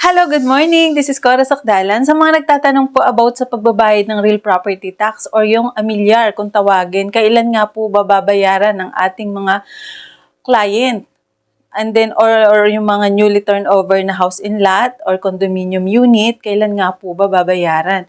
Hello, good morning. This is Cora Sakdalan. Sa mga nagtatanong po about sa pagbabayad ng real property tax or yung amilyar kung tawagin, kailan nga po babayaran ng ating mga client? And then, or yung mga newly turned over na house in lot or condominium unit, kailan nga po ba babayaran?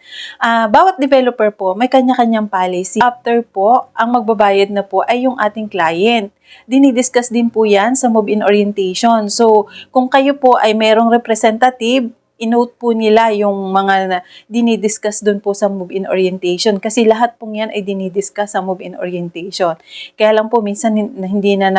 Bawat developer po, may kanya-kanyang policy. After po, ang magbabayad na po ay yung ating client. Dinidiscuss din po yan sa move-in orientation. So, kung kayo po ay mayroong representative, inote po nila yung mga dinidiscuss dun po sa move-in orientation kasi lahat pong yan ay dinidiscuss sa move-in orientation. Kaya lang po minsan hindi na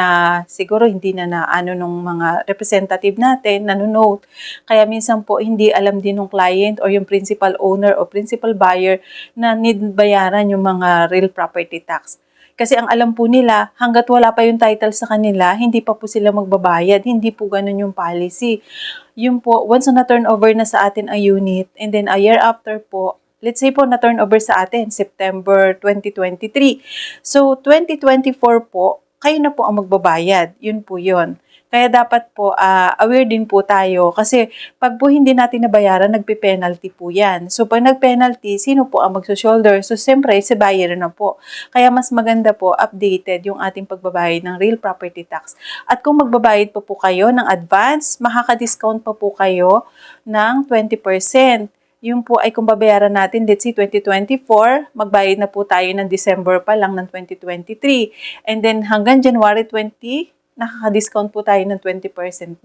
siguro hindi na nung mga representative natin nanonote. Kaya minsan po hindi alam din ng client or yung principal owner o principal buyer na need bayaran yung mga real property tax. Kasi ang alam po nila, hanggat wala pa yung title sa kanila, hindi pa po sila magbabayad. Hindi po ganun yung policy. Yun po, once na turnover na sa atin ang unit, and then a year after po, let's say po na turnover sa atin, September 2023. So, 2024 po, kayo na po ang magbabayad. Yun po yun. Kaya dapat po, aware din po tayo kasi pag po hindi natin nabayaran, nagpe-penalty po yan. So, pag nag-penalty, sino po ang magso-shoulder? So, siyempre, si buyer na po. Kaya mas maganda po, updated yung ating pagbabayad ng real property tax. At kung magbabayad po kayo ng advance, makaka-discount pa po kayo ng 20%. Yung po ay kung babayaran natin, let's say 2024, magbayad na po tayo ng December pa lang ng 2023. And then hanggang January 20, nakaka-discount po tayo ng 20%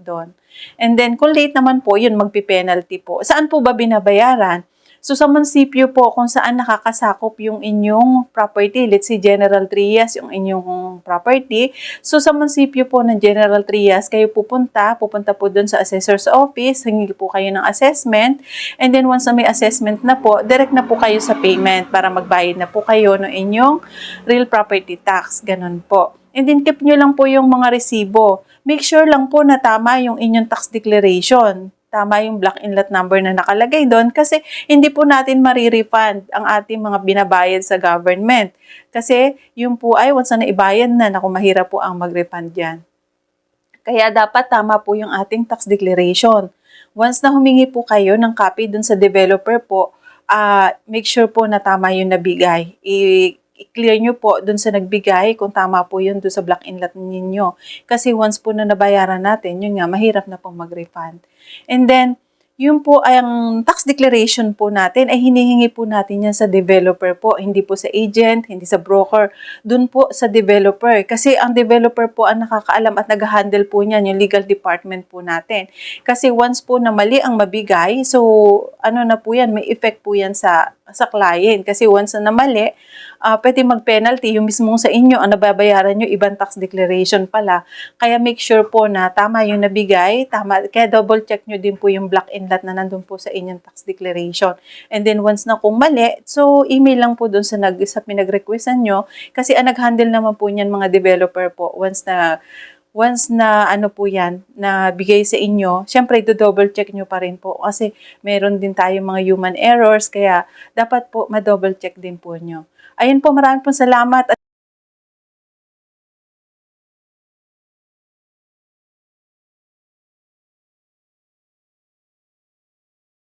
doon. And then kung late naman po, yun magpi-penalty po. Saan po ba binabayaran? So sa munisipyo po kung saan nakakasakop yung inyong property, let's say General Trias yung inyong property. So sa munisipyo po ng General Trias, kayo pupunta po doon sa assessor's office, hingi po kayo ng assessment. And then once na may assessment na po, direct na po kayo sa payment para magbayad na po kayo ng inyong real property tax. Ganun po. And then keep nyo lang po yung mga resibo. Make sure lang po na tama yung inyong tax declaration. Tama yung block and lot number na nakalagay doon kasi hindi po natin marirefund ang ating mga binabayad sa government. Kasi yung po ay once na ibayad na, naku mahirap po ang mag-refund yan. Kaya dapat tama po yung ating tax declaration. Once na humingi po kayo ng copy doon sa developer po, make sure po na tama yung nabigay. I-clear nyo po dun sa nagbigay kung tama po yun dun sa block and lot ninyo. Kasi once po na nabayaran natin, yun nga, mahirap na pong mag-refund. And then, yun po ay ang tax declaration po natin ay hinihingi po natin yan sa developer po, hindi po sa agent, hindi sa broker, dun po sa developer. Kasi ang developer po ang nakakaalam at nag-handle po niyan, yung legal department po natin. Kasi once po na mali ang mabigay, so ano na po yan, may effect po yan sa client. Kasi once na mali, pwede mag-penalty, yung mismo sa inyo, ang nababayaran nyo, ibang tax declaration pala. Kaya make sure po na tama yung nabigay, tama, kaya double check nyo din po yung block and lot na nandun po sa inyong tax declaration. And then once na kung mali, so email lang po dun sa pinag-requestan nyo, kasi ang nag-handle naman po niyan mga developer po, once na ano po yan, na bigay sa inyo, syempre do-double check nyo pa rin po kasi meron din tayong mga human errors, kaya dapat po ma-double check din po nyo. Ayun po, maraming po salamat.